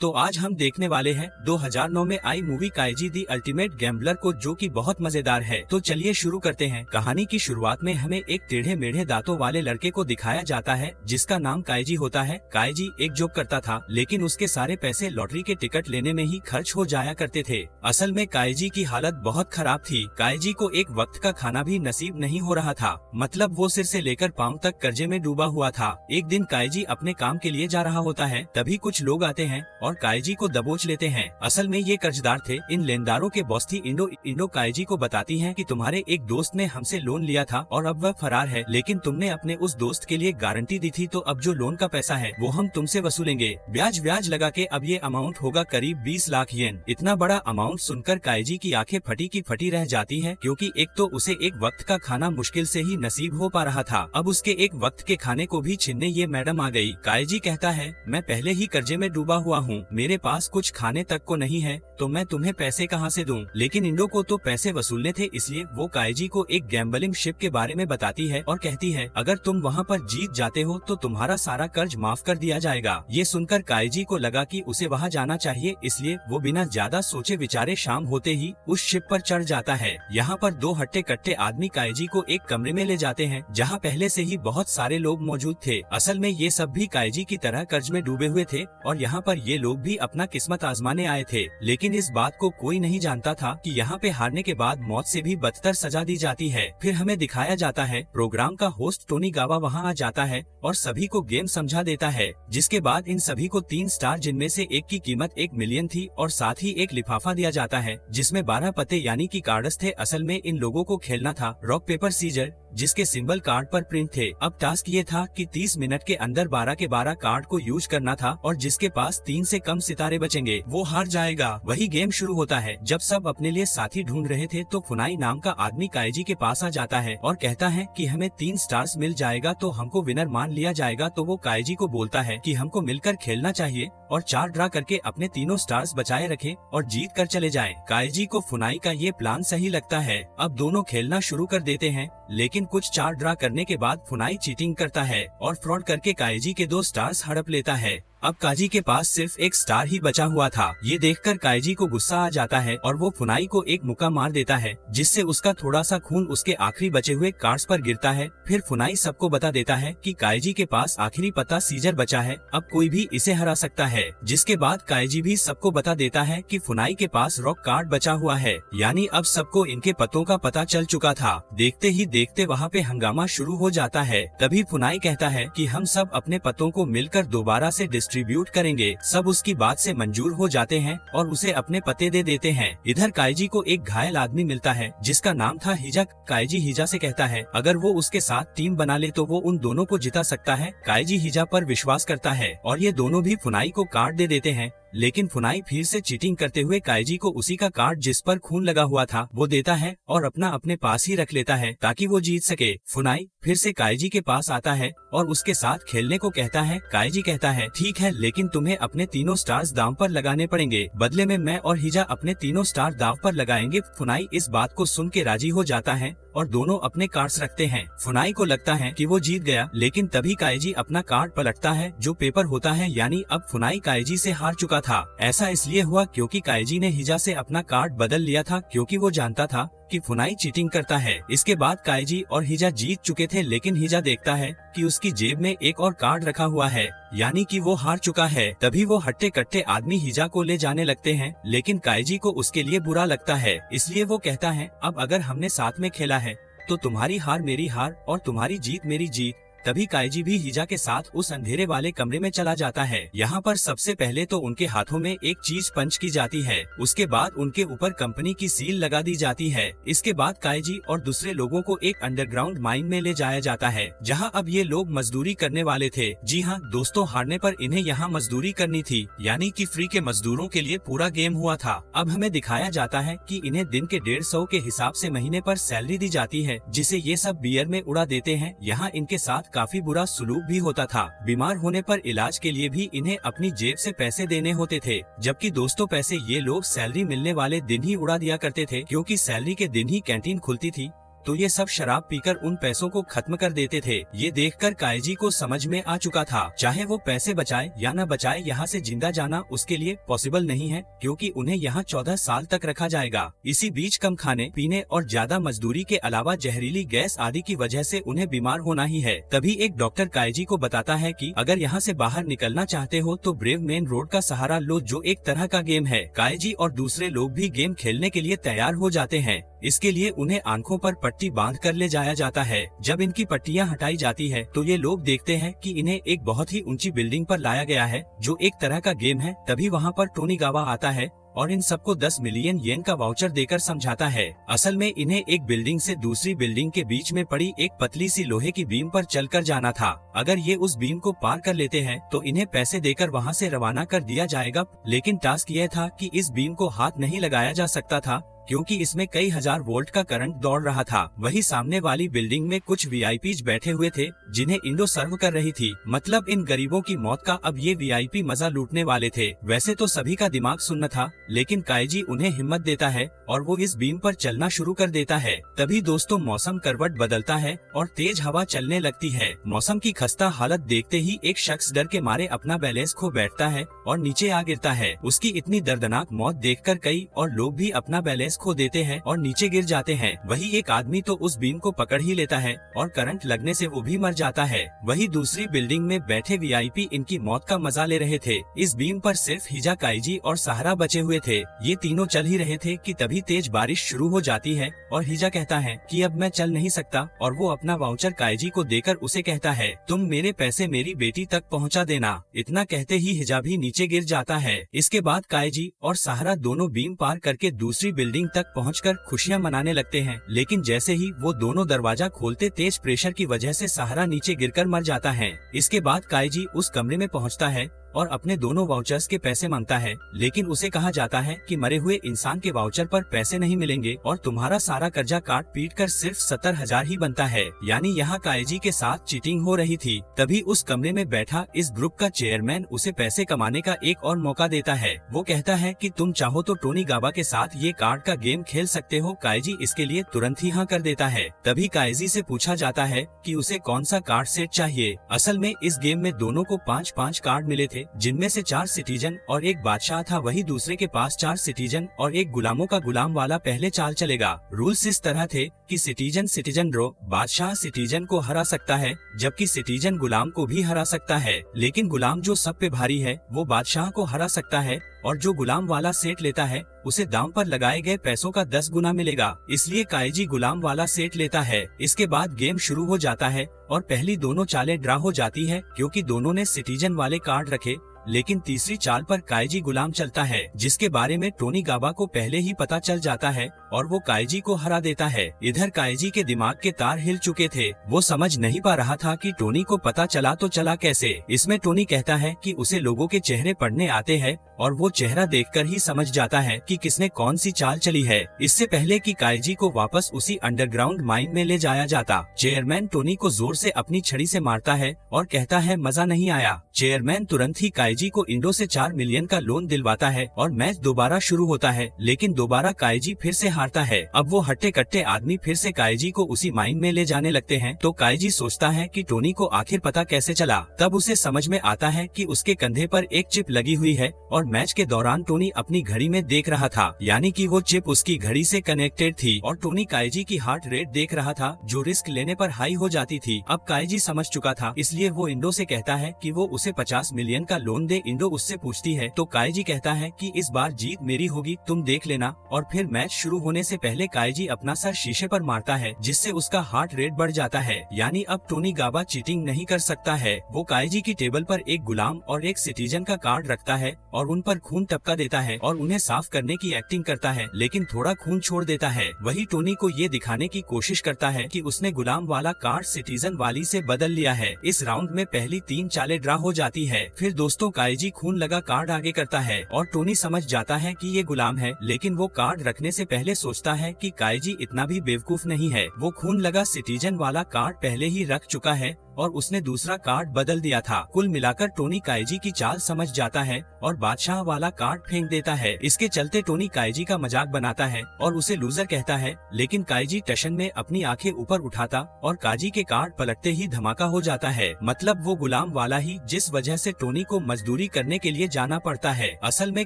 तो आज हम देखने वाले हैं 2009 में आई मूवी काइजी दी अल्टीमेट गैम्बलर को, जो कि बहुत मजेदार है। तो चलिए शुरू करते हैं। कहानी की शुरुआत में हमें एक टेढ़े मेढ़े दांतों वाले लड़के को दिखाया जाता है जिसका नाम काइजी होता है। काइजी एक जॉब करता था, लेकिन उसके सारे पैसे लॉटरी के टिकट लेने में ही खर्च हो जाया करते थे। असल में काइजी की हालत बहुत खराब थी। काइजी को एक वक्त का खाना भी नसीब नहीं हो रहा था, मतलब वो सिर से लेकर पाँव तक कर्जे में डूबा हुआ था। एक दिन काइजी अपने काम के लिए जा रहा होता है, तभी कुछ लोग आते हैं और काइजी को दबोच लेते हैं। असल में ये कर्जदार थे। इन लेनदारों के बॉस थी इंडो काइजी को बताती है कि तुम्हारे एक दोस्त ने हमसे लोन लिया था और अब वह फरार है, लेकिन तुमने अपने उस दोस्त के लिए गारंटी दी थी, तो अब जो लोन का पैसा है वो हम तुमसे वसूलेंगे, ब्याज लगा के। अब ये अमाउंट होगा करीब 20 लाख येन। इतना बड़ा अमाउंट सुनकर काइजी की आंखें फटी की फटी रह जाती है, क्योंकि एक तो उसे एक वक्त का खाना मुश्किल से ही नसीब हो पा रहा था, अब उसके एक वक्त के खाने को भी छीनने ये मैडम आ गई। काइजी कहता है, मैं पहले ही कर्जे में डूबा हुआ हूँ, मेरे पास कुछ खाने तक को नहीं है, तो मैं तुम्हें पैसे कहाँ से दूं? लेकिन इंडो को तो पैसे वसूलने थे, इसलिए वो काइजी को एक गैम्बलिंग शिप के बारे में बताती है और कहती है, अगर तुम वहाँ पर जीत जाते हो तो तुम्हारा सारा कर्ज माफ कर दिया जाएगा। ये सुनकर काइजी को लगा कि उसे वहाँ जाना चाहिए, इसलिए वो बिना ज्यादा सोचे विचारे शाम होते ही उस शिप पर चढ़ जाता है। यहाँ पर दो हट्टे कट्टे आदमी काइजी को एक कमरे में ले जाते हैं, जहाँ पहले से ही बहुत सारे लोग मौजूद थे। असल में ये सब भी काइजी की तरह कर्ज में डूबे हुए थे और यहाँ पर ये लोग भी अपना किस्मत आजमाने आए थे, लेकिन इस बात को कोई नहीं जानता था कि यहाँ पे हारने के बाद मौत से भी बदतर सजा दी जाती है। फिर हमें दिखाया जाता है प्रोग्राम का होस्ट टोनी गावा वहाँ आ जाता है और सभी को गेम समझा देता है, जिसके बाद इन सभी को 3 स्टार, जिनमें से एक की कीमत 1 मिलियन थी, और साथ ही एक लिफाफा दिया जाता है जिसमें 12 पत्ते यानी कि कार्ड्स थे। असल में इन लोगों को खेलना था रॉक पेपर सीजर, जिसके सिंबल कार्ड पर प्रिंट थे। अब टास्क ये था कि 30 मिनट के अंदर 12 के 12 कार्ड को यूज करना था और जिसके पास 3 से कम सितारे बचेंगे वो हार जाएगा। वही गेम शुरू होता है। जब सब अपने लिए साथी ढूंढ रहे थे तो फुनाई नाम का आदमी काइजी के पास आ जाता है और कहता है कि हमें 3 स्टार्स मिल जाएगा तो हमको विनर मान लिया जाएगा। तो वो काइजी को बोलता है कि हमको मिलकर खेलना चाहिए और 4 ड्रा करके अपने तीनों स्टार्स बचाए रखें और जीत कर चले जाएं। काइजी को फुनाई का ये प्लान सही लगता है। अब दोनों खेलना शुरू कर देते हैं, लेकिन कुछ 4 ड्रा करने के बाद फुनाई चीटिंग करता है और फ्रॉड करके काइजी के 2 स्टार्स हड़प लेता है। अब काइजी के पास सिर्फ 1 स्टार ही बचा हुआ था। ये देखकर काइजी को गुस्सा आ जाता है और वो फुनाई को एक मुक्का मार देता है, जिससे उसका थोड़ा सा खून उसके आखिरी बचे हुए कार्ड्स पर गिरता है। फिर फुनाई सबको बता देता है कि काइजी के पास आखिरी पत्ता सीजर बचा है, अब कोई भी इसे हरा सकता है। जिसके बाद काइजी भी सबको बता देता है कि फुनाई के पास रॉक कार्ड बचा हुआ है, यानी अब सबको इनके पत्तों का पता चल चुका था। देखते ही देखते वहाँ पे हंगामा शुरू हो जाता है। तभी फुनाई कहता है कि हम सब अपने पत्तों को मिलकर दोबारा से डिस्ट्रीब्यूट करेंगे। सब उसकी बात से मंजूर हो जाते हैं और उसे अपने पते दे देते हैं। इधर काइजी को एक घायल आदमी मिलता है जिसका नाम था हिजा। काइजी हिजा से कहता है अगर वो उसके साथ टीम बना ले तो वो उन दोनों को जिता सकता है। काइजी हिजा पर विश्वास करता है और ये दोनों भी फुनाई को कार्ड दे देते हैं, लेकिन फुनाई फिर से चीटिंग करते हुए काइजी को उसी का कार्ड जिस पर खून लगा हुआ था वो देता है और अपना अपने पास ही रख लेता है ताकि वो जीत सके। फुनाई फिर से काइजी के पास आता है और उसके साथ खेलने को कहता है। काइजी कहता है ठीक है, लेकिन तुम्हें अपने तीनों स्टार्स दांव पर लगाने पड़ेंगे, बदले में मैं और हिजा अपने तीनों स्टार दांव पर लगाएंगे। फुनाई इस बात को सुन के राजी हो जाता है और दोनों अपने कार्ड्स रखते हैं। फुनाई को लगता है कि वो जीत गया, लेकिन तभी काइजी अपना कार्ड पलटता है जो पेपर होता है, यानी अब फुनाई काइजी से हार चुका था। ऐसा इसलिए हुआ क्योंकि काइजी ने हिजा से अपना कार्ड बदल लिया था, क्योंकि वो जानता था कि फुनाई चीटिंग करता है। इसके बाद काइजी और हिजा जीत चुके थे, लेकिन हिजा देखता है कि उसकी जेब में एक और कार्ड रखा हुआ है, यानी कि वो हार चुका है। तभी वो हट्टे कट्टे आदमी हिजा को ले जाने लगते हैं, लेकिन काइजी को उसके लिए बुरा लगता है, इसलिए वो कहता है अब अगर हमने साथ में खेला है तो तुम्हारी हार मेरी हार और तुम्हारी जीत मेरी जीत। तभी काइजी भी हिजा के साथ उस अंधेरे वाले कमरे में चला जाता है। यहाँ पर सबसे पहले तो उनके हाथों में एक चीज पंच की जाती है, उसके बाद उनके ऊपर कंपनी की सील लगा दी जाती है। इसके बाद काइजी और दूसरे लोगों को एक अंडरग्राउंड माइन में ले जाया जाता है, जहाँ अब ये लोग मजदूरी करने वाले थे। जी हाँ दोस्तों, हारने पर इन्हें यहाँ मजदूरी करनी थी, यानी कि फ्री के मजदूरों के लिए पूरा गेम हुआ था। अब हमें दिखाया जाता है कि इन्हें दिन के 150 के हिसाब से महीने पर सैलरी दी जाती है, जिसे ये सब बियर में उड़ा देते हैं। यहाँ इनके साथ काफी बुरा सुलूक भी होता था। बीमार होने पर इलाज के लिए भी इन्हें अपनी जेब से पैसे देने होते थे, जबकि दोस्तों पैसे ये लोग सैलरी मिलने वाले दिन ही उड़ा दिया करते थे, क्योंकि सैलरी के दिन ही कैंटीन खुलती थी तो ये सब शराब पीकर उन पैसों को खत्म कर देते थे। ये देखकर काइजी को समझ में आ चुका था, चाहे वो पैसे बचाए या न बचाए, यहाँ से जिंदा जाना उसके लिए पॉसिबल नहीं है, क्योंकि उन्हें यहाँ 14 साल तक रखा जाएगा। इसी बीच कम खाने पीने और ज्यादा मजदूरी के अलावा जहरीली गैस आदि की वजह से उन्हें बीमार होना ही है। तभी एक डॉक्टर काइजी को बताता है कि अगर यहाँ से बाहर निकलना चाहते हो तो ब्रेव मेन रोड का सहारा लो, जो एक तरह का गेम है। काइजी और दूसरे लोग भी गेम खेलने के लिए तैयार हो जाते हैं। इसके लिए उन्हें आंखों पर पट्टी बांध कर ले जाया जाता है। जब इनकी पट्टियां हटाई जाती है तो ये लोग देखते हैं कि इन्हें एक बहुत ही ऊंची बिल्डिंग पर लाया गया है, जो एक तरह का गेम है। तभी वहाँ पर टोनी गावा आता है और इन सबको 10 मिलियन येन का वाउचर देकर समझाता है। असल में इन्हें एक बिल्डिंग से दूसरी बिल्डिंग के बीच में पड़ी एक पतली सी लोहे की बीम पर चलकर जाना था। अगर ये उस बीम को पार कर लेते हैं तो इन्हें पैसे देकर वहाँ से रवाना कर दिया जाएगा। लेकिन टास्क यह था कि इस बीम को हाथ नहीं लगाया जा सकता था, क्योंकि इसमें कई हजार वोल्ट का करंट दौड़ रहा था। वही सामने वाली बिल्डिंग में कुछ वीआईपीज बैठे हुए थे, जिन्हें इंडो सर्व कर रही थी। मतलब इन गरीबों की मौत का अब ये वीआईपी मजा लूटने वाले थे। वैसे तो सभी का दिमाग सुन्न था, लेकिन काइजी उन्हें हिम्मत देता है और वो इस बीम पर चलना शुरू कर देता है। तभी दोस्तों मौसम करवट बदलता है और तेज हवा चलने लगती है। मौसम की खस्ता हालत देखते ही एक शख्स डर के मारे अपना बैलेंस खो बैठता है और नीचे आ गिरता है। उसकी इतनी दर्दनाक मौत देखकर कई और लोग भी अपना बैलेंस खो देते हैं और नीचे गिर जाते हैं। वही एक आदमी तो उस बीम को पकड़ ही लेता है और करंट लगने से वो भी मर जाता है। वही दूसरी बिल्डिंग में बैठे वीआईपी इनकी मौत का मजा ले रहे थे। इस बीम पर सिर्फ हिजा, काइजी और सहारा बचे हुए थे। ये तीनों चल ही रहे थे कि तभी तेज बारिश शुरू हो जाती है और हिजा कहता है कि अब मैं चल नहीं सकता, और वो अपना वाउचर काइजी को देकर उसे कहता है, तुम मेरे पैसे मेरी बेटी तक पहुंचा देना। इतना कहते ही हिजा भी नीचे गिर जाता है। इसके बाद काइजी और सहारा दोनों बीम पार करके दूसरी बिल्डिंग तक पहुंचकर खुशियां मनाने लगते हैं। लेकिन जैसे ही वो दोनों दरवाजा खोलते, तेज प्रेशर की वजह से सहारा नीचे गिरकर मर जाता है। इसके बाद काइजी उस कमरे में पहुंचता है और अपने दोनों वाउचर्स के पैसे मांगता है, लेकिन उसे कहा जाता है कि मरे हुए इंसान के वाउचर पर पैसे नहीं मिलेंगे और तुम्हारा सारा कर्जा काट पीट कर सिर्फ 70,000 ही बनता है। यानी यहाँ काइजी के साथ चीटिंग हो रही थी। तभी उस कमरे में बैठा इस ग्रुप का चेयरमैन उसे पैसे कमाने का एक और मौका देता है। वो कहता है कि तुम चाहो तो टोनी गाबा के साथ ये कार्ड का गेम खेल सकते हो। काइजी इसके लिए तुरंत ही हाँ कर देता है। तभी काइजी से पूछा जाता है कि उसे कौन सा कार्ड सेट चाहिए। असल में इस गेम में दोनों को 5-5 कार्ड मिले थे, जिनमें से 4 सिटीजन और एक बादशाह था। वही दूसरे के पास 4 सिटीजन और एक गुलामों का गुलाम वाला पहले चाल चलेगा। रूल्स इस तरह थे कि सिटीजन ड्रॉ, बादशाह सिटीजन को हरा सकता है, जबकि सिटीजन गुलाम को भी हरा सकता है। लेकिन गुलाम जो सब पे भारी है वो बादशाह को हरा सकता है, और जो गुलाम वाला सेट लेता है उसे दाम पर लगाए गए पैसों का 10 गुना मिलेगा। इसलिए काइजी गुलाम वाला सेट लेता है। इसके बाद गेम शुरू हो जाता है और पहली दोनों चालें ड्रा हो जाती है, क्योंकि दोनों ने सिटीजन वाले कार्ड रखे। लेकिन तीसरी चाल पर काइजी गुलाम चलता है, जिसके बारे में टोनी गाबा को पहले ही पता चल जाता है और वो काइजी को हरा देता है। इधर काइजी के दिमाग के तार हिल चुके थे। वो समझ नहीं पा रहा था कि टोनी को पता चला तो चला कैसे। इसमें टोनी कहता है कि उसे लोगों के चेहरे पढ़ने आते हैं और वो चेहरा देखकर ही समझ जाता है कि किसने कौन सी चाल चली है। इससे पहले कि काइजी को वापस उसी अंडरग्राउंड माइन में ले जाया जाता, चेयरमैन टोनी को जोर से अपनी छड़ी से मारता है और कहता है मजा नहीं आया। चेयरमैन तुरंत ही काइजी को इंडो से 4 मिलियन का लोन दिलवाता है और मैच दोबारा शुरू होता है। लेकिन दोबारा काइजी फिर से हारता है। अब वो हट्टे कट्टे आदमी फिर से काइजी को उसी माइन में ले जाने लगते हैं। तो काइजी सोचता है कि टोनी को आखिर पता कैसे चला। तब उसे समझ में आता है कि उसके कंधे पर एक चिप लगी हुई है और मैच के दौरान टोनी अपनी घड़ी में देख रहा था, यानी कि वो चिप उसकी घड़ी से कनेक्टेड थी और टोनी काइजी की हार्ट रेट देख रहा था, जो रिस्क लेने पर हाई हो जाती थी। अब काइजी समझ चुका था, इसलिए वो इंडो से कहता है कि वो उसे 50 मिलियन का लोन दे। इंडो उससे पूछती है तो काइजी कहता है कि इस बार जीत मेरी होगी, तुम देख लेना। और फिर मैच शुरू होने से पहले काइजी अपना सर शीशे पर मारता है, जिससे उसका हार्ट रेट बढ़ जाता है। यानी अब टोनी गाबा चीटिंग नहीं कर सकता है। वो काइजी की टेबल पर एक गुलाम और एक सिटीजन का कार्ड रखता है और उन पर खून टपका देता है और उन्हें साफ करने की एक्टिंग करता है, लेकिन थोड़ा खून छोड़ देता है। वही टोनी को ये दिखाने की कोशिश करता है कि उसने गुलाम वाला कार्ड सिटीजन वाली से बदल लिया है। इस राउंड में पहली 3 चालें ड्रा हो जाती है। फिर दोस्तों तो काइजी खून लगा कार्ड आगे करता है और टोनी समझ जाता है कि ये गुलाम है, लेकिन वो कार्ड रखने से पहले सोचता है कि काइजी इतना भी बेवकूफ नहीं है। वो खून लगा सिटीजन वाला कार्ड पहले ही रख चुका है और उसने दूसरा कार्ड बदल दिया था। कुल मिलाकर टोनी काइजी की चाल समझ जाता है और बादशाह वाला कार्ड फेंक देता है। इसके चलते टोनी काइजी का मजाक बनाता है और उसे लूजर कहता है, लेकिन काइजी टशन में अपनी आंखें ऊपर उठाता और काजी के कार्ड पलटते ही धमाका हो जाता है। मतलब वो गुलाम वाला ही, जिस वजह से टोनी को मजदूरी करने के लिए जाना पड़ता है। असल में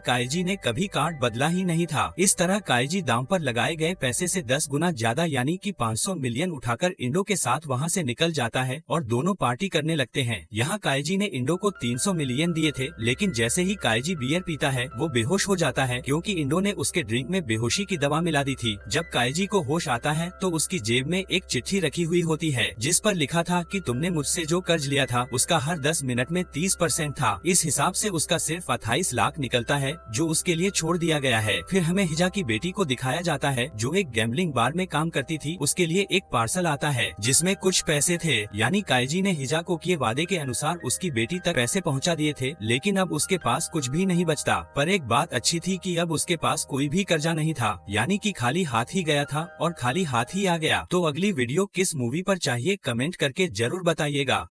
काइजी ने कभी कार्ड बदला ही नहीं था। इस तरह काइजी दांव पर लगाए गए पैसे से 10 गुना ज्यादा यानी कि 500 मिलियन उठाकर इंडो के साथ वहाँ से निकल जाता है और दोनों पार्टी करने लगते हैं। यहाँ काइजी ने इंडो को 300 मिलियन दिए थे, लेकिन जैसे ही काइजी बियर पीता है वो बेहोश हो जाता है, क्योंकि इंडो ने उसके ड्रिंक में बेहोशी की दवा मिला दी थी। जब काइजी को होश आता है तो उसकी जेब में एक चिट्ठी रखी हुई होती है, जिस पर लिखा था कि तुमने मुझसे जो कर्ज लिया था उसका हर 10 मिनट में 30% था। इस हिसाब से उसका सिर्फ 28 लाख निकलता है जो उसके लिए छोड़ दिया गया है। फिर हमें हिजा की बेटी को दिखाया जाता है जो एक गैम्बलिंग बार में काम करती थी। उसके लिए एक पार्सल आता है जिसमें कुछ पैसे थे, यानी काइजी ने हिजा को किए वादे के अनुसार उसकी बेटी तक पैसे पहुंचा दिए थे, लेकिन अब उसके पास कुछ भी नहीं बचता। पर एक बात अच्छी थी कि अब उसके पास कोई भी कर्जा नहीं था, यानी कि खाली हाथ ही गया था और खाली हाथ ही आ गया। तो अगली वीडियो किस मूवी पर चाहिए कमेंट करके जरूर बताइएगा।